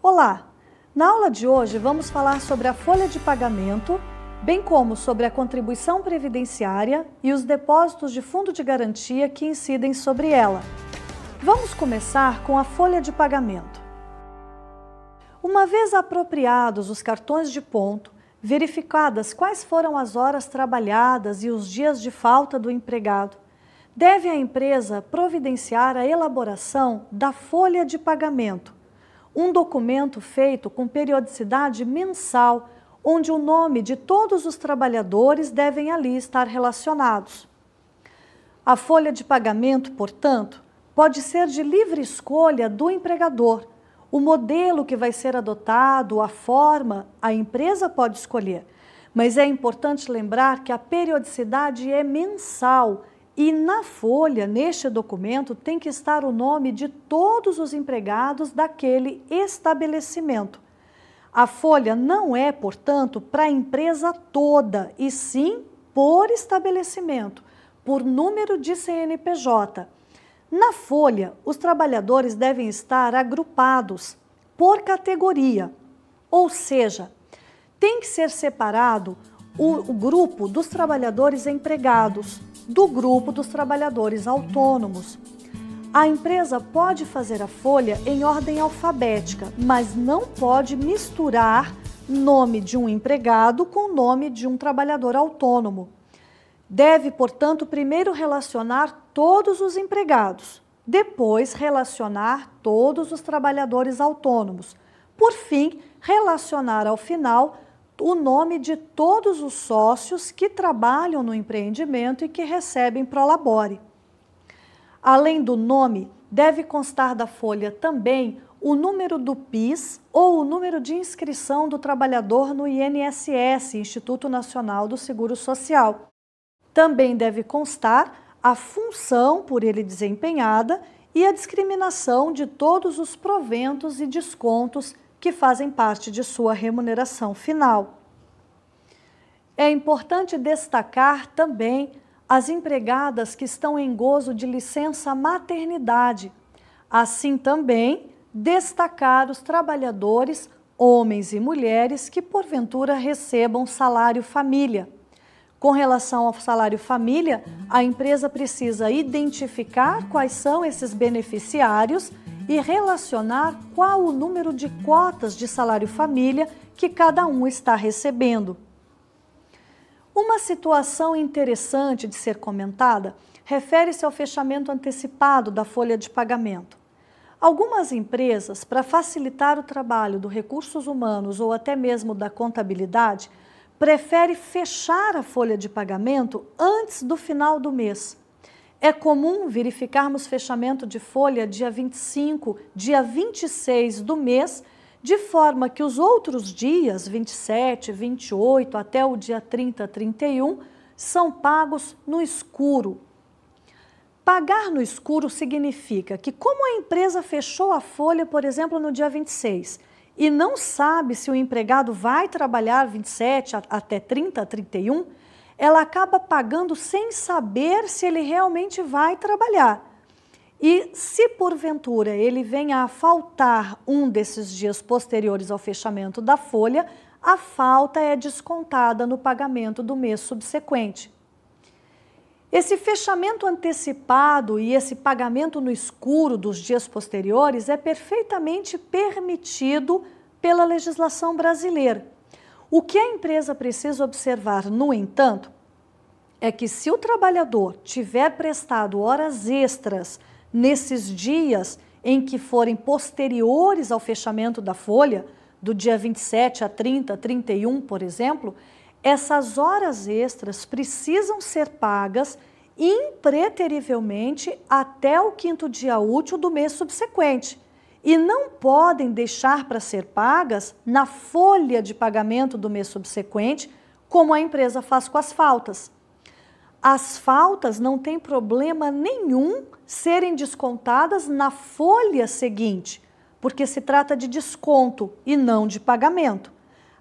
Olá! Na aula de hoje vamos falar sobre a folha de pagamento, bem como sobre a contribuição previdenciária e os depósitos de fundo de garantia que incidem sobre ela. Vamos começar com a folha de pagamento. Uma vez apropriados os cartões de ponto, verificadas quais foram as horas trabalhadas e os dias de falta do empregado, deve a empresa providenciar a elaboração da folha de pagamento, um documento feito com periodicidade mensal, onde o nome de todos os trabalhadores devem ali estar relacionados. A folha de pagamento, portanto, pode ser de livre escolha do empregador. O modelo que vai ser adotado, a forma, a empresa pode escolher. Mas é importante lembrar que a periodicidade é mensal e na folha, neste documento, tem que estar o nome de todos os empregados daquele estabelecimento. A folha não é, portanto, para a empresa toda, e sim por estabelecimento, por número de CNPJ. Na folha, os trabalhadores devem estar agrupados por categoria, ou seja, tem que ser separado o grupo dos trabalhadores empregados do grupo dos trabalhadores autônomos. A empresa pode fazer a folha em ordem alfabética, mas não pode misturar nome de um empregado com o nome de um trabalhador autônomo. Deve, portanto, primeiro relacionar todos os empregados, depois relacionar todos os trabalhadores autônomos. Por fim, relacionar ao final o nome de todos os sócios que trabalham no empreendimento e que recebem prolabore. Além do nome, deve constar da folha também o número do PIS ou o número de inscrição do trabalhador no INSS, Instituto Nacional do Seguro Social. Também deve constar a função por ele desempenhada e a discriminação de todos os proventos e descontos que fazem parte de sua remuneração final. É importante destacar também as empregadas que estão em gozo de licença maternidade. Assim também, destacar os trabalhadores, homens e mulheres, que porventura recebam salário família. Com relação ao salário família, a empresa precisa identificar quais são esses beneficiários e relacionar qual o número de cotas de salário família que cada um está recebendo. Uma situação interessante de ser comentada refere-se ao fechamento antecipado da folha de pagamento. Algumas empresas, para facilitar o trabalho dos recursos humanos ou até mesmo da contabilidade, preferem fechar a folha de pagamento antes do final do mês. É comum verificarmos fechamento de folha dia 25, dia 26 do mês, de forma que os outros dias, 27, 28, até o dia 30, 31, são pagos no escuro. Pagar no escuro significa que, como a empresa fechou a folha, por exemplo, no dia 26, e não sabe se o empregado vai trabalhar 27 até 30, 31, ela acaba pagando sem saber se ele realmente vai trabalhar. E se porventura ele venha a faltar um desses dias posteriores ao fechamento da folha, a falta é descontada no pagamento do mês subsequente. Esse fechamento antecipado e esse pagamento no escuro dos dias posteriores é perfeitamente permitido pela legislação brasileira. O que a empresa precisa observar, no entanto, é que se o trabalhador tiver prestado horas extras nesses dias em que forem posteriores ao fechamento da folha, do dia 27 a 30, 31, por exemplo, essas horas extras precisam ser pagas impreterivelmente até o 5º dia útil do mês subsequente e não podem deixar para ser pagas na folha de pagamento do mês subsequente, como a empresa faz com as faltas. As faltas não tem problema nenhum serem descontadas na folha seguinte, porque se trata de desconto e não de pagamento.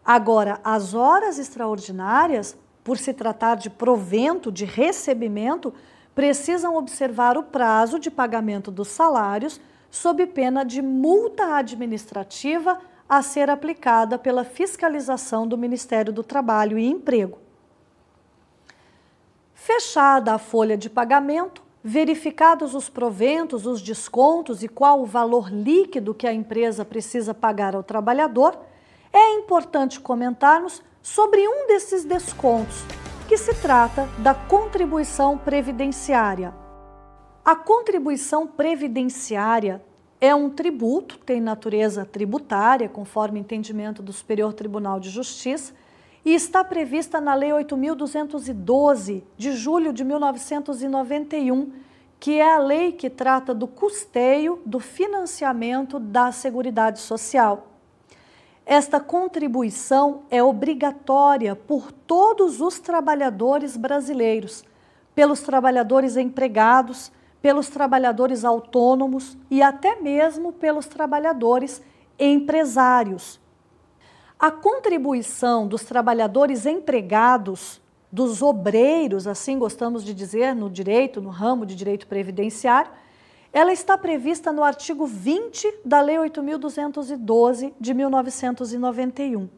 Agora, as horas extraordinárias, por se tratar de provento, de recebimento, precisam observar o prazo de pagamento dos salários sob pena de multa administrativa a ser aplicada pela fiscalização do Ministério do Trabalho e Emprego. Fechada a folha de pagamento, verificados os proventos, os descontos e qual o valor líquido que a empresa precisa pagar ao trabalhador, é importante comentarmos sobre um desses descontos, que se trata da contribuição previdenciária. A contribuição previdenciária é um tributo, tem natureza tributária, conforme entendimento do Superior Tribunal de Justiça, e está prevista na Lei 8.212, de julho de 1991, que é a lei que trata do custeio do financiamento da Seguridade Social. Esta contribuição é obrigatória por todos os trabalhadores brasileiros, pelos trabalhadores empregados, pelos trabalhadores autônomos e até mesmo pelos trabalhadores empresários. A contribuição dos trabalhadores empregados, dos obreiros, assim gostamos de dizer no direito, no ramo de direito previdenciário, ela está prevista no artigo 20 da Lei 8.212 de 1991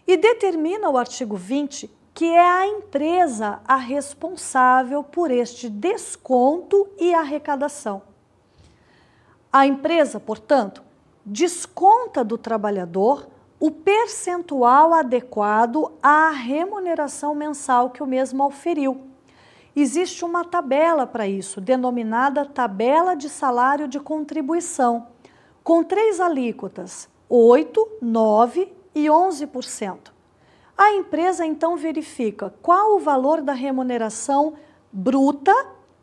e determina o artigo 20 que é a empresa a responsável por este desconto e arrecadação. A empresa, portanto, desconta do trabalhador o percentual adequado à remuneração mensal que o mesmo auferiu. Existe uma tabela para isso, denominada tabela de salário de contribuição, com 3 alíquotas, 8%, 9% e 11%. A empresa então verifica qual o valor da remuneração bruta,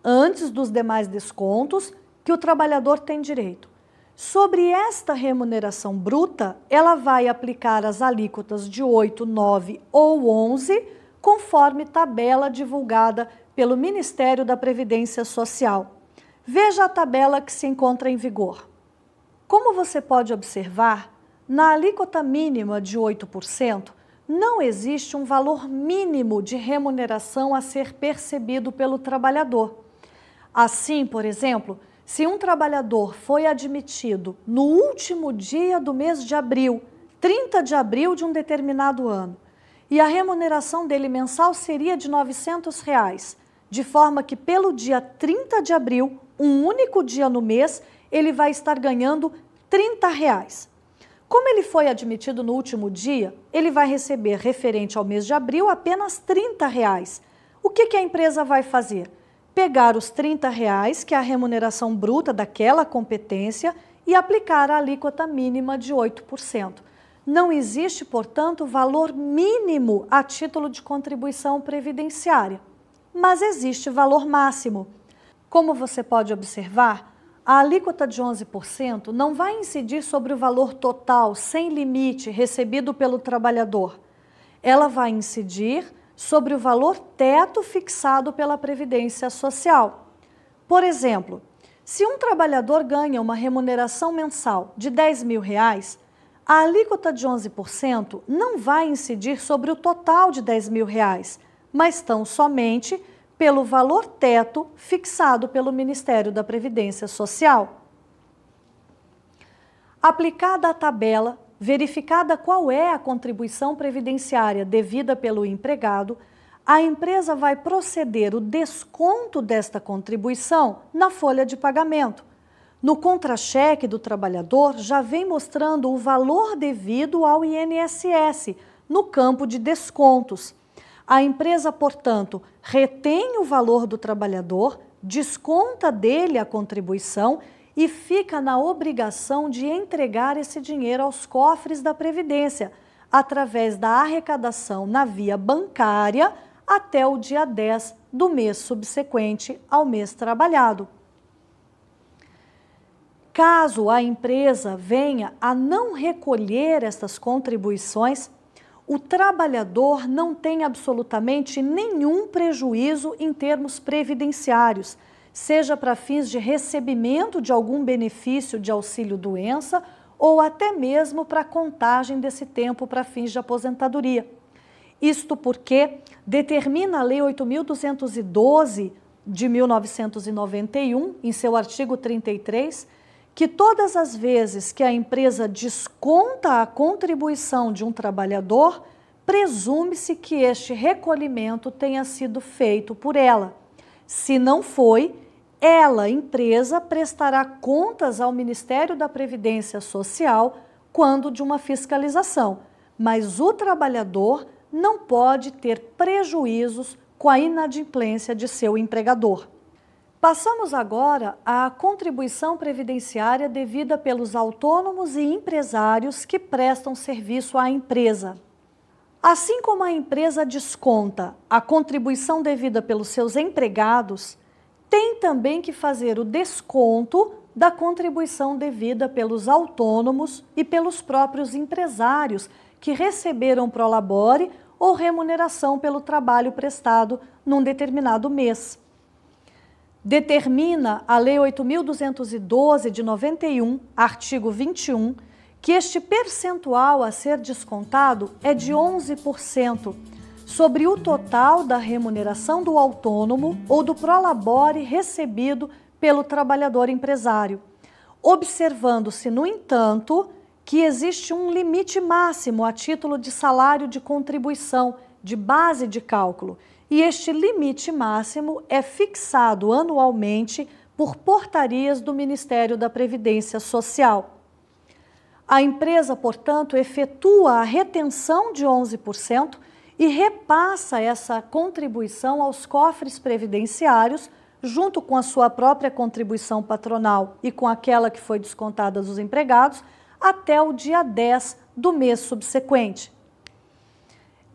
antes dos demais descontos, que o trabalhador tem direito. Sobre esta remuneração bruta, ela vai aplicar as alíquotas de 8%, 9% ou 11%, conforme tabela divulgada pelo Ministério da Previdência Social. Veja a tabela que se encontra em vigor. Como você pode observar, na alíquota mínima de 8%, não existe um valor mínimo de remuneração a ser percebido pelo trabalhador. Assim, por exemplo, se um trabalhador foi admitido no último dia do mês de abril, 30 de abril de um determinado ano, e a remuneração dele mensal seria de R$ 900, de forma que pelo dia 30 de abril, um único dia no mês, ele vai estar ganhando R$ 30. Como ele foi admitido no último dia, ele vai receber, referente ao mês de abril, apenas R$ 30. O que a empresa vai fazer? Pegar os R$ 30, que é a remuneração bruta daquela competência, e aplicar a alíquota mínima de 8%. Não existe, portanto, valor mínimo a título de contribuição previdenciária, mas existe valor máximo. Como você pode observar, a alíquota de 11% não vai incidir sobre o valor total, sem limite, recebido pelo trabalhador. Ela vai incidir sobre o valor teto fixado pela Previdência Social. Por exemplo, se um trabalhador ganha uma remuneração mensal de R$ 10.000, a alíquota de 11% não vai incidir sobre o total de R$ 10.000, mas tão somente pelo valor teto fixado pelo Ministério da Previdência Social. Aplicada a tabela, verificada qual é a contribuição previdenciária devida pelo empregado, a empresa vai proceder o desconto desta contribuição na folha de pagamento. No contra-cheque do trabalhador já vem mostrando o valor devido ao INSS, no campo de descontos. A empresa, portanto, retém o valor do trabalhador, desconta dele a contribuição e fica na obrigação de entregar esse dinheiro aos cofres da Previdência, através da arrecadação na via bancária até o dia 10 do mês subsequente ao mês trabalhado. Caso a empresa venha a não recolher estas contribuições, o trabalhador não tem absolutamente nenhum prejuízo em termos previdenciários, seja para fins de recebimento de algum benefício de auxílio-doença ou até mesmo para contagem desse tempo para fins de aposentadoria. Isto porque determina a Lei 8.212 de 1991, em seu artigo 33, que todas as vezes que a empresa desconta a contribuição de um trabalhador, presume-se que este recolhimento tenha sido feito por ela. Se não foi, ela, empresa, prestará contas ao Ministério da Previdência Social quando de uma fiscalização, mas o trabalhador não pode ter prejuízos com a inadimplência de seu empregador. Passamos agora à contribuição previdenciária devida pelos autônomos e empresários que prestam serviço à empresa. Assim como a empresa desconta a contribuição devida pelos seus empregados, tem também que fazer o desconto da contribuição devida pelos autônomos e pelos próprios empresários que receberam prolabore ou remuneração pelo trabalho prestado num determinado mês. Determina a Lei 8.212 de 91, artigo 21, que este percentual a ser descontado é de 11% sobre o total da remuneração do autônomo ou do prolabore recebido pelo trabalhador empresário, observando-se, no entanto, que existe um limite máximo a título de salário de contribuição, de base de cálculo, e este limite máximo é fixado anualmente por portarias do Ministério da Previdência Social. A empresa, portanto, efetua a retenção de 11% e repassa essa contribuição aos cofres previdenciários, junto com a sua própria contribuição patronal e com aquela que foi descontada dos empregados, até o dia 10 do mês subsequente.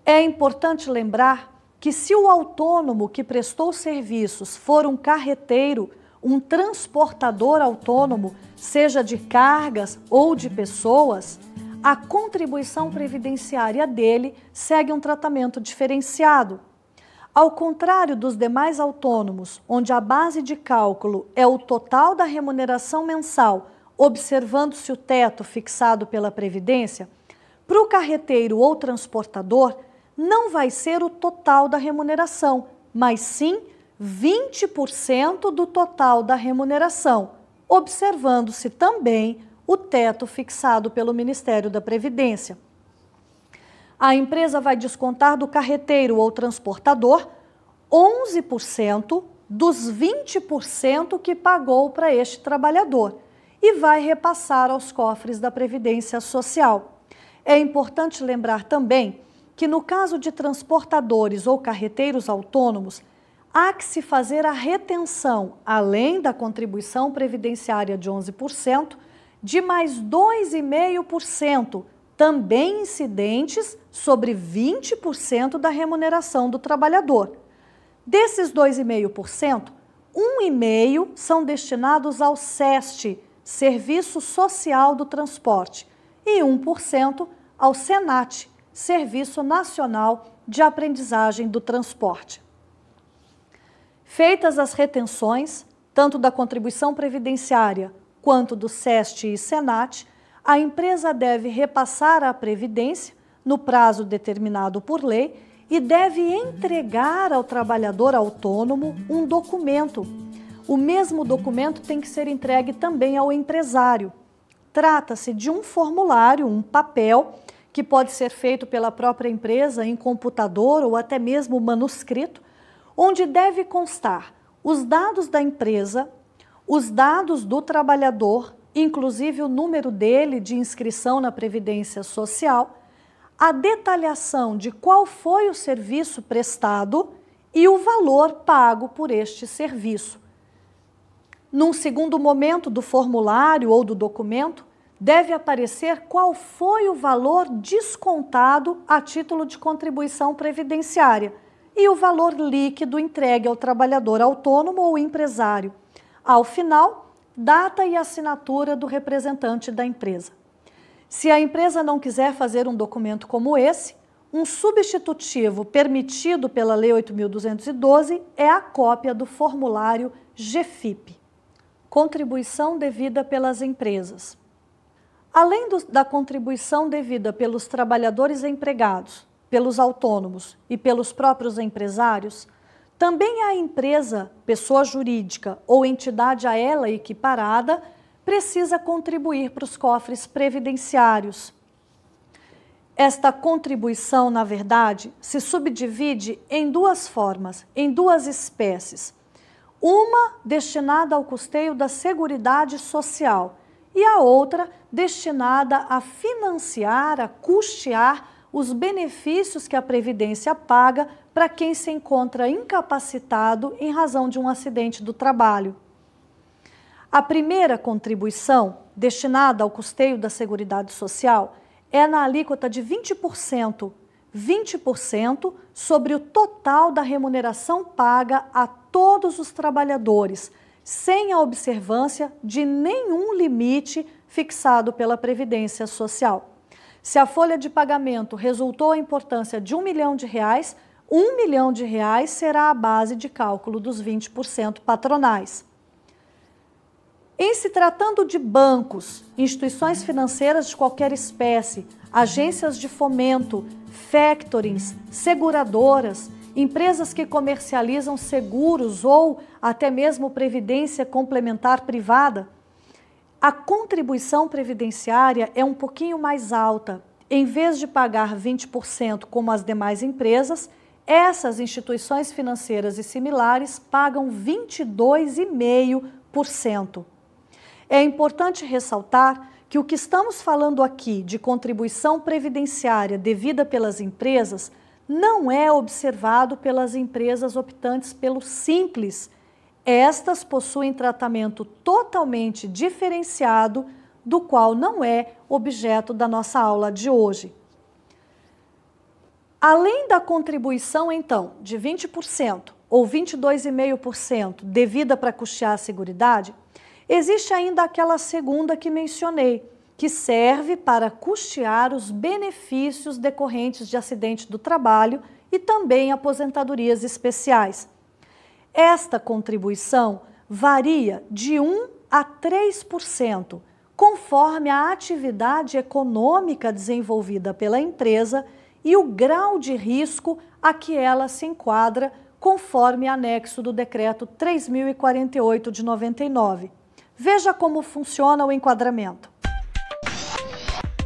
É importante lembrar que se o autônomo que prestou serviços for um carreteiro, um transportador autônomo, seja de cargas ou de pessoas, a contribuição previdenciária dele segue um tratamento diferenciado. Ao contrário dos demais autônomos, onde a base de cálculo é o total da remuneração mensal, observando-se o teto fixado pela Previdência, para o carreteiro ou transportador, não vai ser o total da remuneração, mas sim 20% do total da remuneração, observando-se também o teto fixado pelo Ministério da Previdência. A empresa vai descontar do carreteiro ou transportador 11% dos 20% que pagou para este trabalhador e vai repassar aos cofres da Previdência Social. É importante lembrar também que no caso de transportadores ou carreteiros autônomos, há que se fazer a retenção, além da contribuição previdenciária de 11%, de mais 2,5%, também incidentes sobre 20% da remuneração do trabalhador. Desses 2,5%, 1,5% são destinados ao SEST, Serviço Social do Transporte, e 1% ao SENAT, Serviço Nacional de Aprendizagem do Transporte. Feitas as retenções, tanto da contribuição previdenciária quanto do SEST e SENAT, a empresa deve repassar à Previdência, no prazo determinado por lei, e deve entregar ao trabalhador autônomo um documento. O mesmo documento tem que ser entregue também ao empresário. Trata-se de um formulário, um papel, que pode ser feito pela própria empresa em computador ou até mesmo manuscrito, onde deve constar os dados da empresa, os dados do trabalhador, inclusive o número dele de inscrição na Previdência Social, a detalhação de qual foi o serviço prestado e o valor pago por este serviço. Num segundo momento do formulário ou do documento, deve aparecer qual foi o valor descontado a título de contribuição previdenciária e o valor líquido entregue ao trabalhador autônomo ou empresário. Ao final, data e assinatura do representante da empresa. Se a empresa não quiser fazer um documento como esse, um substitutivo permitido pela Lei 8.212 é a cópia do formulário GFIP. Contribuição devida pelas empresas. Além da contribuição devida pelos trabalhadores empregados, pelos autônomos e pelos próprios empresários, também a empresa, pessoa jurídica ou entidade a ela equiparada, precisa contribuir para os cofres previdenciários. Esta contribuição, na verdade, se subdivide em duas formas, em duas espécies. Uma destinada ao custeio da Seguridade Social e a outra destinada a financiar, a custear os benefícios que a Previdência paga para quem se encontra incapacitado em razão de um acidente do trabalho. A primeira contribuição, destinada ao custeio da Seguridade Social, é na alíquota de 20%, 20% sobre o total da remuneração paga a todos os trabalhadores, sem a observância de nenhum limite fixado pela Previdência Social. Se a folha de pagamento resultou a importância de R$1 milhão, R$1 milhão será a base de cálculo dos 20% patronais. Em se tratando de bancos, instituições financeiras de qualquer espécie, agências de fomento, factorings, seguradoras, empresas que comercializam seguros ou até mesmo previdência complementar privada, a contribuição previdenciária é um pouquinho mais alta. Em vez de pagar 20% como as demais empresas, essas instituições financeiras e similares pagam 22,5%. É importante ressaltar que o que estamos falando aqui de contribuição previdenciária devida pelas empresas não é observado pelas empresas optantes pelo Simples. Estas possuem tratamento totalmente diferenciado, do qual não é objeto da nossa aula de hoje. Além da contribuição, então, de 20% ou 22,5% devida para custear a Seguridade, existe ainda aquela segunda que mencionei, que serve para custear os benefícios decorrentes de acidente do trabalho e também aposentadorias especiais. Esta contribuição varia de 1% a 3%, conforme a atividade econômica desenvolvida pela empresa e o grau de risco a que ela se enquadra, conforme anexo do Decreto 3.048 de 99. Veja como funciona o enquadramento.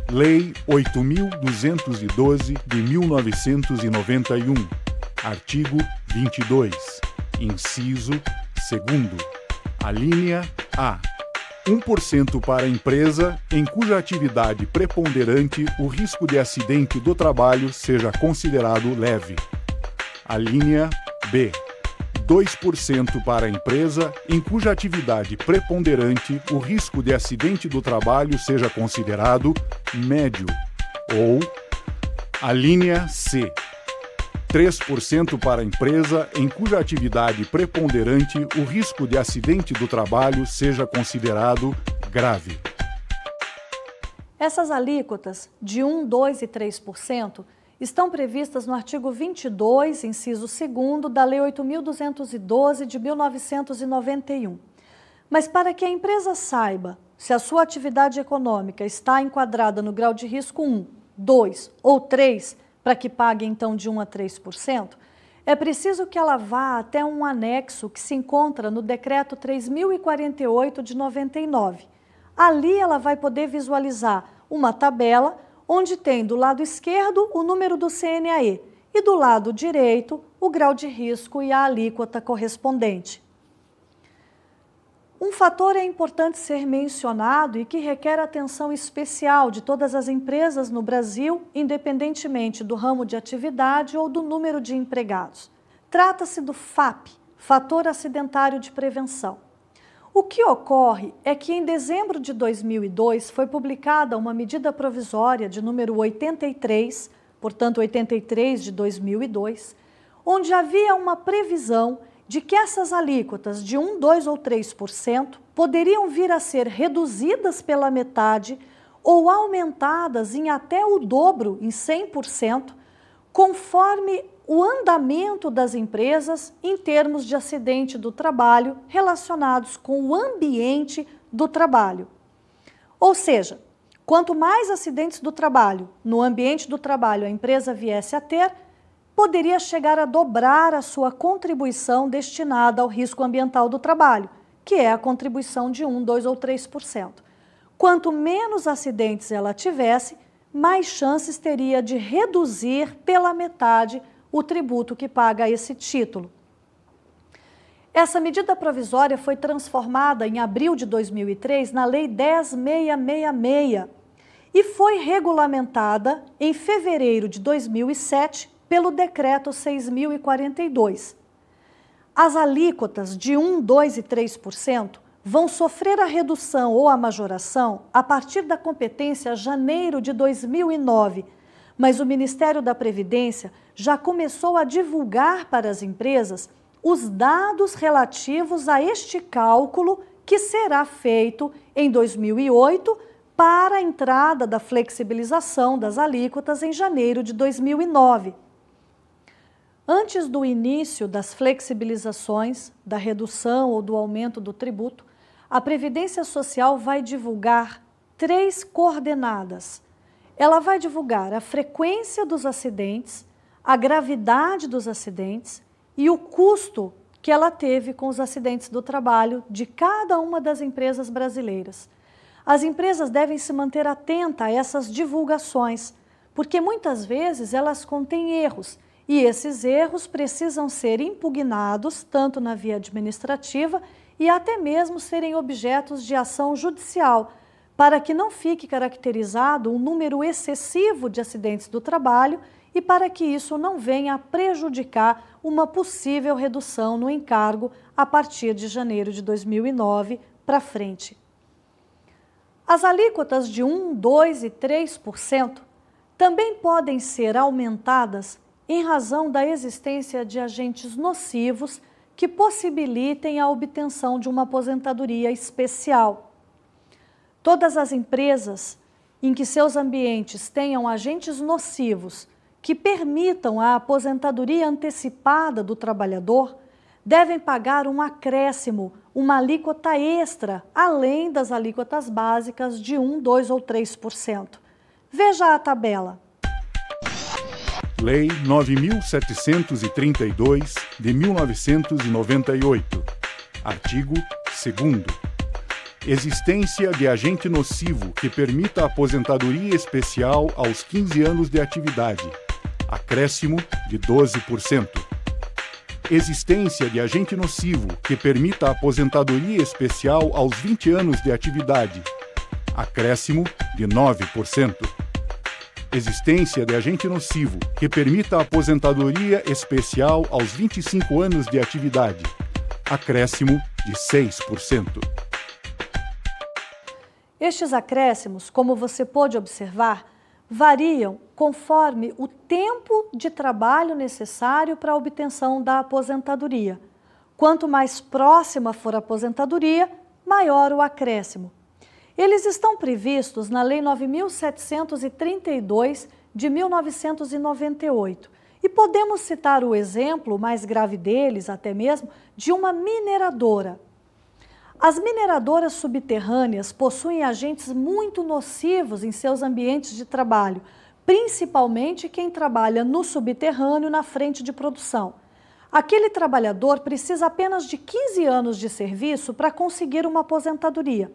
Lei 8.212 de 1991, artigo 22, inciso 2º, alínea A. 1% para a empresa em cuja atividade preponderante o risco de acidente do trabalho seja considerado leve. Alínea B. 2% para a empresa em cuja atividade preponderante o risco de acidente do trabalho seja considerado médio. Ou, a linha C, 3% para a empresa em cuja atividade preponderante o risco de acidente do trabalho seja considerado grave. Essas alíquotas de 1%, 2% e 3% estão previstas no artigo 22, inciso 2º, da Lei 8.212 de 1991. Mas para que a empresa saiba se a sua atividade econômica está enquadrada no grau de risco 1, 2 ou 3, para que pague então de 1% a 3%, é preciso que ela vá até um anexo que se encontra no Decreto 3.048 de 99. Ali ela vai poder visualizar uma tabela onde tem do lado esquerdo o número do CNAE e do lado direito o grau de risco e a alíquota correspondente. Um fator é importante ser mencionado e que requer atenção especial de todas as empresas no Brasil, independentemente do ramo de atividade ou do número de empregados. Trata-se do FAP, Fator Acidentário de Prevenção. O que ocorre é que em dezembro de 2002 foi publicada uma medida provisória de número 83, portanto 83 de 2002, onde havia uma previsão de que essas alíquotas de 1%, 2% ou 3% poderiam vir a ser reduzidas pela metade ou aumentadas em até o dobro, em 100%, conforme o andamento das empresas em termos de acidente do trabalho relacionados com o ambiente do trabalho. Ou seja, quanto mais acidentes do trabalho no ambiente do trabalho a empresa viesse a ter, poderia chegar a dobrar a sua contribuição destinada ao risco ambiental do trabalho, que é a contribuição de 1, 2 ou 3%. Quanto menos acidentes ela tivesse, mais chances teria de reduzir pela metade o tributo que paga a esse título. Essa medida provisória foi transformada em abril de 2003 na Lei 10.666 e foi regulamentada em fevereiro de 2007 pelo Decreto 6.042. As alíquotas de 1, 2 e 3% vão sofrer a redução ou a majoração a partir da competência janeiro de 2009, mas o Ministério da Previdência já começou a divulgar para as empresas os dados relativos a este cálculo que será feito em 2008 para a entrada da flexibilização das alíquotas em janeiro de 2009. Antes do início das flexibilizações, da redução ou do aumento do tributo, a Previdência Social vai divulgar 3 coordenadas. Ela vai divulgar a frequência dos acidentes, a gravidade dos acidentes e o custo que ela teve com os acidentes do trabalho de cada uma das empresas brasileiras. As empresas devem se manter atentas a essas divulgações, porque muitas vezes elas contêm erros, e esses erros precisam ser impugnados tanto na via administrativa e até mesmo serem objetos de ação judicial, para que não fique caracterizado um número excessivo de acidentes do trabalho e para que isso não venha a prejudicar uma possível redução no encargo a partir de janeiro de 2009 para frente. As alíquotas de 1, 2 e 3% também podem ser aumentadas em razão da existência de agentes nocivos que possibilitem a obtenção de uma aposentadoria especial. Todas as empresas em que seus ambientes tenham agentes nocivos que permitam a aposentadoria antecipada do trabalhador devem pagar um acréscimo, uma alíquota extra, além das alíquotas básicas de 1, 2 ou 3%. Veja a tabela. Lei 9.732, de 1998. Artigo 2º. Existência de agente nocivo que permita aposentadoria especial aos 15 anos de atividade. Acréscimo de 12%. Existência de agente nocivo que permita aposentadoria especial aos 20 anos de atividade. Acréscimo de 9%. Existência de agente nocivo que permita aposentadoria especial aos 25 anos de atividade. Acréscimo de 6%. Estes acréscimos, como você pôde observar, variam conforme o tempo de trabalho necessário para a obtenção da aposentadoria. Quanto mais próxima for a aposentadoria, maior o acréscimo. Eles estão previstos na Lei 9.732, de 1998. E podemos citar o exemplo mais grave deles, até mesmo, de uma mineradora. As mineradoras subterrâneas possuem agentes muito nocivos em seus ambientes de trabalho, principalmente quem trabalha no subterrâneo na frente de produção. Aquele trabalhador precisa apenas de 15 anos de serviço para conseguir uma aposentadoria.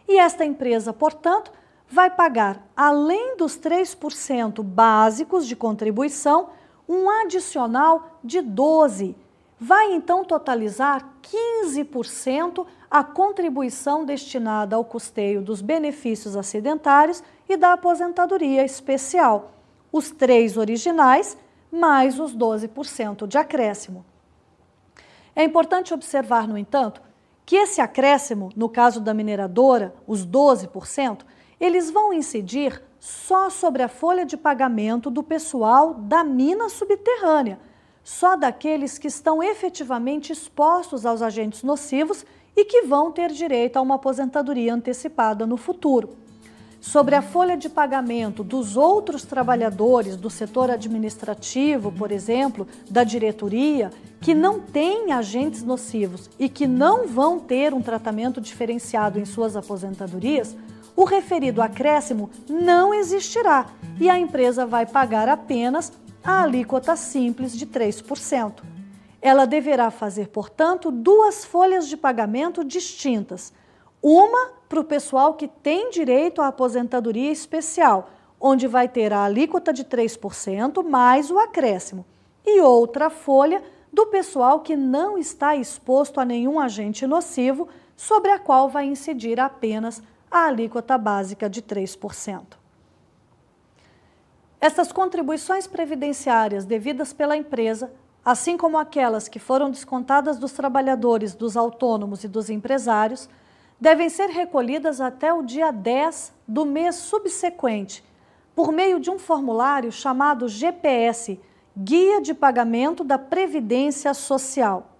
E esta empresa, portanto, vai pagar, além dos 3% básicos de contribuição, um adicional de 12%. Vai então totalizar 15% a contribuição destinada ao custeio dos benefícios acidentários e da aposentadoria especial, os 3 originais mais os 12% de acréscimo. É importante observar, no entanto, que esse acréscimo, no caso da mineradora, os 12%, eles vão incidir só sobre a folha de pagamento do pessoal da mina subterrânea, só daqueles que estão efetivamente expostos aos agentes nocivos e que vão ter direito a uma aposentadoria antecipada no futuro. Sobre a folha de pagamento dos outros trabalhadores do setor administrativo, por exemplo, da diretoria, que não têm agentes nocivos e que não vão ter um tratamento diferenciado em suas aposentadorias, o referido acréscimo não existirá e a empresa vai pagar apenas a alíquota simples de 3%. Ela deverá fazer, portanto, 2 folhas de pagamento distintas. Uma para o pessoal que tem direito à aposentadoria especial, onde vai ter a alíquota de 3% mais o acréscimo. E outra folha do pessoal que não está exposto a nenhum agente nocivo, sobre a qual vai incidir apenas a alíquota básica de 3%. Essas contribuições previdenciárias devidas pela empresa, assim como aquelas que foram descontadas dos trabalhadores, dos autônomos e dos empresários, devem ser recolhidas até o dia 10 do mês subsequente, por meio de um formulário chamado GPS, Guia de Pagamento da Previdência Social.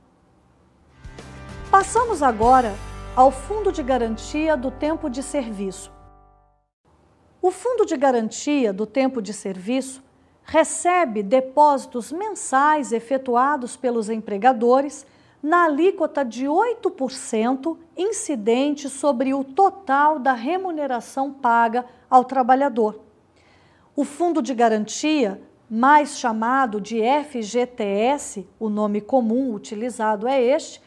Passamos agora ao Fundo de Garantia do Tempo de Serviço. O Fundo de Garantia do Tempo de Serviço recebe depósitos mensais efetuados pelos empregadores na alíquota de 8% incidente sobre o total da remuneração paga ao trabalhador. O Fundo de Garantia, mais chamado de FGTS, o nome comum utilizado é este,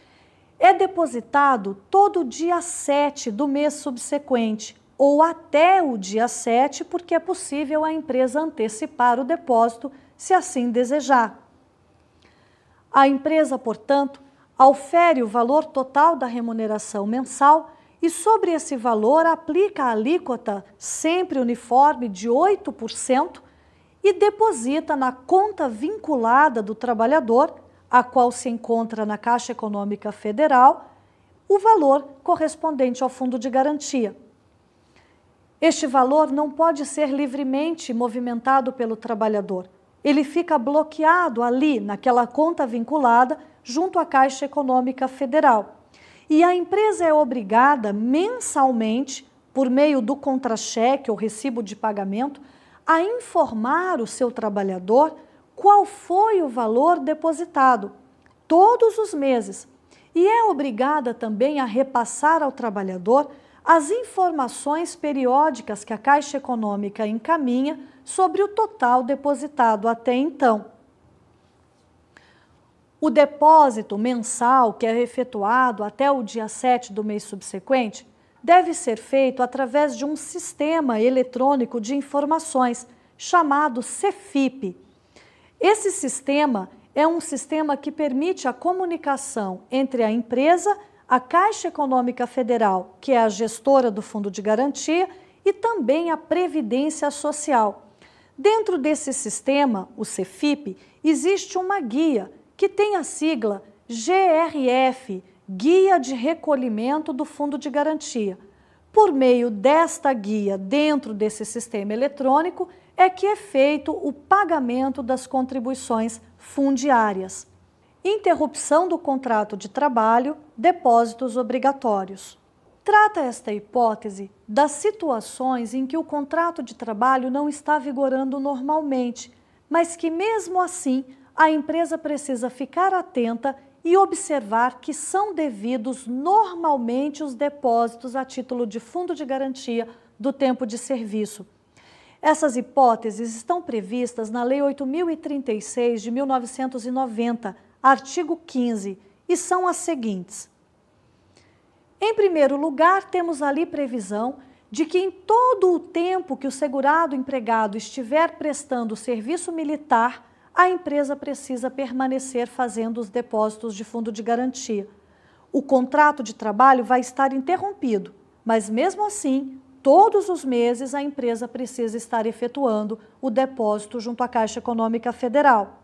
é depositado todo dia 7 do mês subsequente, ou até o dia 7, porque é possível a empresa antecipar o depósito, se assim desejar. A empresa, portanto, aufere o valor total da remuneração mensal e sobre esse valor aplica a alíquota sempre uniforme de 8% e deposita na conta vinculada do trabalhador, a qual se encontra na Caixa Econômica Federal, o valor correspondente ao fundo de garantia. Este valor não pode ser livremente movimentado pelo trabalhador. Ele fica bloqueado ali, naquela conta vinculada, junto à Caixa Econômica Federal. E a empresa é obrigada, mensalmente, por meio do contra-cheque ou recibo de pagamento, a informar o seu trabalhador qual foi o valor depositado, todos os meses. E é obrigada também a repassar ao trabalhador as informações periódicas que a Caixa Econômica encaminha sobre o total depositado até então. O depósito mensal que é efetuado até o dia 7 do mês subsequente deve ser feito através de um sistema eletrônico de informações chamado CEFIP. Esse sistema é um sistema que permite a comunicação entre a empresa, a Caixa Econômica Federal, que é a gestora do Fundo de Garantia, e também a Previdência Social. Dentro desse sistema, o CEFIP, existe uma guia que tem a sigla GRF, Guia de Recolhimento do Fundo de Garantia. Por meio desta guia, dentro desse sistema eletrônico, é que é feito o pagamento das contribuições fundiárias. Interrupção do contrato de trabalho, depósitos obrigatórios. Trata esta hipótese das situações em que o contrato de trabalho não está vigorando normalmente, mas que mesmo assim a empresa precisa ficar atenta e observar que são devidos normalmente os depósitos a título de fundo de garantia do tempo de serviço. Essas hipóteses estão previstas na Lei 8.036 de 1990, artigo 15, e são as seguintes. Em primeiro lugar, temos ali previsão de que em todo o tempo que o segurado empregado estiver prestando serviço militar, a empresa precisa permanecer fazendo os depósitos de fundo de garantia. O contrato de trabalho vai estar interrompido, mas mesmo assim, todos os meses a empresa precisa estar efetuando o depósito junto à Caixa Econômica Federal.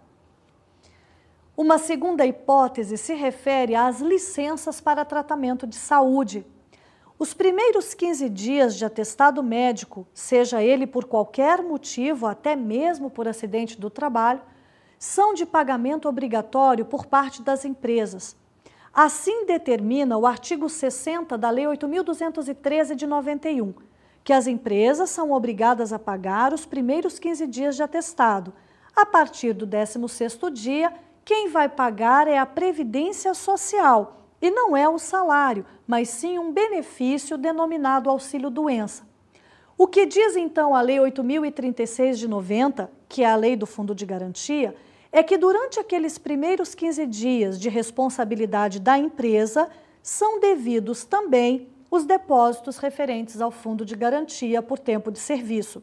Uma segunda hipótese se refere às licenças para tratamento de saúde. Os primeiros 15 dias de atestado médico, seja ele por qualquer motivo, até mesmo por acidente do trabalho, são de pagamento obrigatório por parte das empresas. Assim determina o artigo 60 da Lei 8.213 de 91, que as empresas são obrigadas a pagar os primeiros 15 dias de atestado. A partir do 16º dia, quem vai pagar é a Previdência Social, e não é o salário, mas sim um benefício denominado auxílio-doença. O que diz então a Lei 8.036 de 90, que é a Lei do Fundo de Garantia, é que durante aqueles primeiros 15 dias de responsabilidade da empresa, são devidos também os depósitos referentes ao fundo de garantia por tempo de serviço.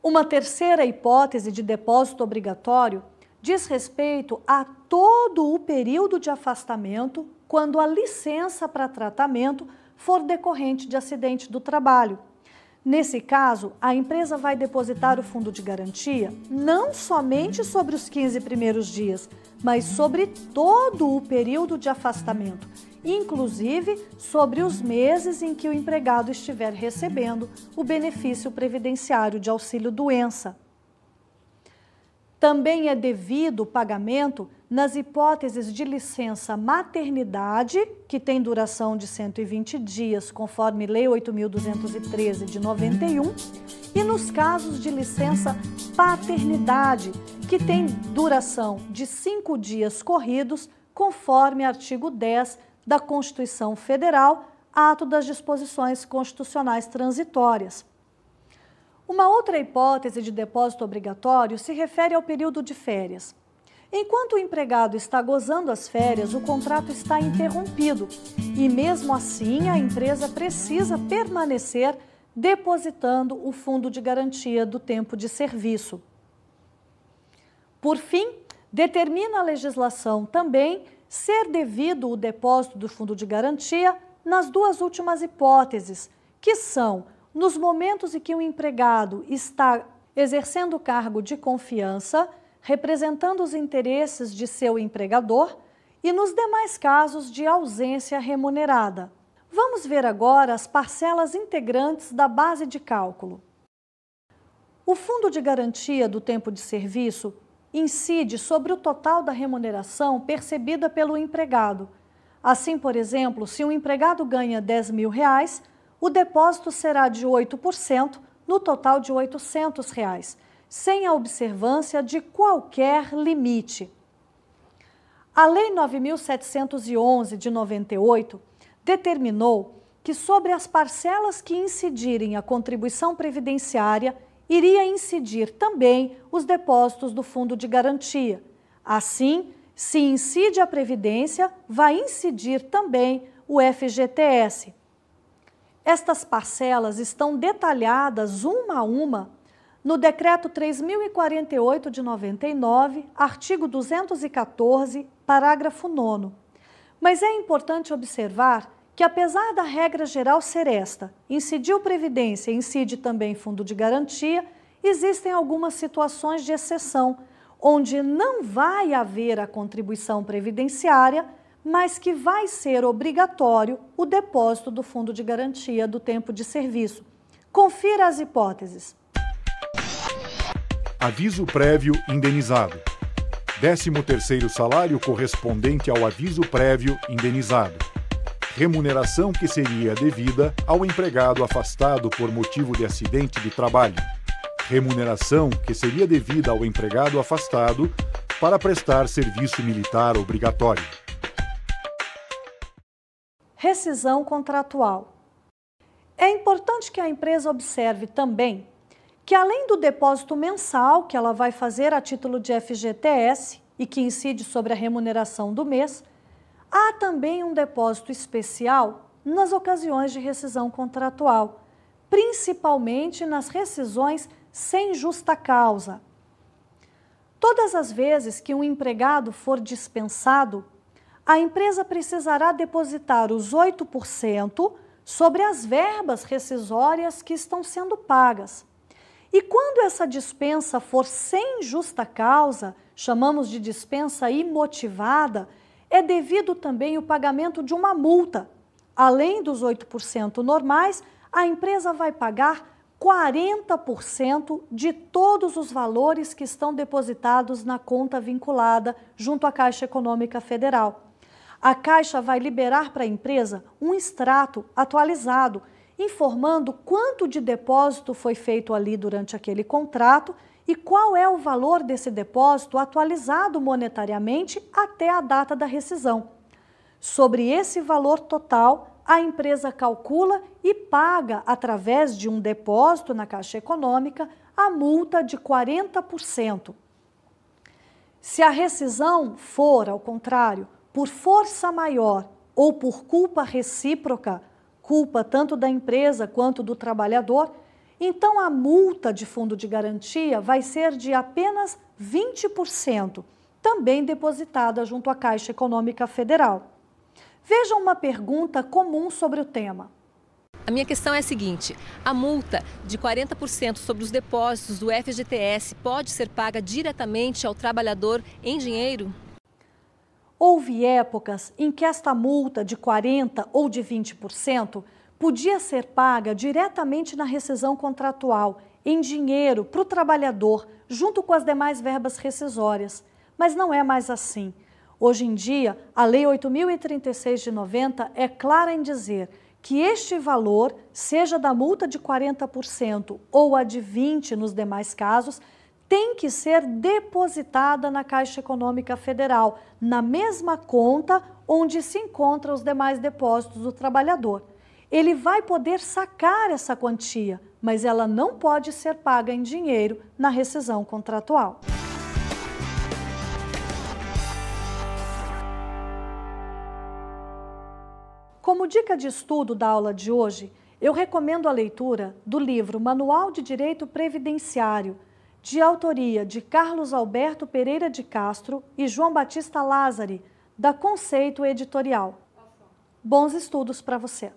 Uma terceira hipótese de depósito obrigatório diz respeito a todo o período de afastamento quando a licença para tratamento for decorrente de acidente do trabalho. Nesse caso, a empresa vai depositar o fundo de garantia não somente sobre os 15 primeiros dias, mas sobre todo o período de afastamento, inclusive sobre os meses em que o empregado estiver recebendo o benefício previdenciário de auxílio-doença. Também é devido o pagamento nas hipóteses de licença maternidade, que tem duração de 120 dias, conforme Lei 8.213 de 91, e nos casos de licença paternidade, que tem duração de 5 dias corridos, conforme artigo 10 da Constituição Federal, ato das disposições constitucionais transitórias. Uma outra hipótese de depósito obrigatório se refere ao período de férias. Enquanto o empregado está gozando as férias, o contrato está interrompido e, mesmo assim, a empresa precisa permanecer depositando o fundo de garantia do tempo de serviço. Por fim, determina a legislação também ser devido o depósito do fundo de garantia nas duas últimas hipóteses, que são nos momentos em que o empregado está exercendo o cargo de confiança, representando os interesses de seu empregador, e nos demais casos de ausência remunerada. Vamos ver agora as parcelas integrantes da base de cálculo. O fundo de garantia do tempo de serviço incide sobre o total da remuneração percebida pelo empregado. Assim, por exemplo, se um empregado ganha R$10.000, o depósito será de 8% no total de R$800, sem a observância de qualquer limite. A Lei 9.711 de 98 determinou que sobre as parcelas que incidirem a contribuição previdenciária, iria incidir também os depósitos do fundo de garantia. Assim, se incide a Previdência, vai incidir também o FGTS. Estas parcelas estão detalhadas uma a uma no Decreto 3.048 de 99, artigo 214, parágrafo 9º. Mas é importante observar que, apesar da regra geral ser esta, incidiu Previdência e incide também fundo de garantia, existem algumas situações de exceção, onde não vai haver a contribuição previdenciária, mas que vai ser obrigatório o depósito do fundo de garantia do tempo de serviço. Confira as hipóteses. Aviso prévio indenizado. 13º salário correspondente ao aviso prévio indenizado. Remuneração que seria devida ao empregado afastado por motivo de acidente de trabalho. Remuneração que seria devida ao empregado afastado para prestar serviço militar obrigatório. Rescisão contratual. É importante que a empresa observe também que, além do depósito mensal que ela vai fazer a título de FGTS e que incide sobre a remuneração do mês, há também um depósito especial nas ocasiões de rescisão contratual, principalmente nas rescisões sem justa causa. Todas as vezes que um empregado for dispensado, a empresa precisará depositar os 8% sobre as verbas rescisórias que estão sendo pagas. E quando essa dispensa for sem justa causa, chamamos de dispensa imotivada, é devido também o pagamento de uma multa. Além dos 8% normais, a empresa vai pagar 40% de todos os valores que estão depositados na conta vinculada junto à Caixa Econômica Federal. A Caixa vai liberar para a empresa um extrato atualizado, informando quanto de depósito foi feito ali durante aquele contrato e qual é o valor desse depósito atualizado monetariamente até a data da rescisão. Sobre esse valor total, a empresa calcula e paga, através de um depósito na Caixa Econômica, a multa de 40%. Se a rescisão for, ao contrário, por força maior ou por culpa recíproca, culpa tanto da empresa quanto do trabalhador, então a multa de fundo de garantia vai ser de apenas 20%, também depositada junto à Caixa Econômica Federal. Veja uma pergunta comum sobre o tema. A minha questão é a seguinte: a multa de 40% sobre os depósitos do FGTS pode ser paga diretamente ao trabalhador em dinheiro? Houve épocas em que esta multa de 40% ou de 20% podia ser paga diretamente na rescisão contratual, em dinheiro, para o trabalhador, junto com as demais verbas rescisórias. Mas não é mais assim. Hoje em dia, a Lei 8.036 de 90 é clara em dizer que este valor, seja da multa de 40% ou a de 20% nos demais casos, tem que ser depositada na Caixa Econômica Federal, na mesma conta onde se encontram os demais depósitos do trabalhador. Ele vai poder sacar essa quantia, mas ela não pode ser paga em dinheiro na rescisão contratual. Como dica de estudo da aula de hoje, eu recomendo a leitura do livro Manual de Direito Previdenciário, de autoria de Carlos Alberto Pereira de Castro e João Batista Lázari, da Conceito Editorial. Bons estudos para você!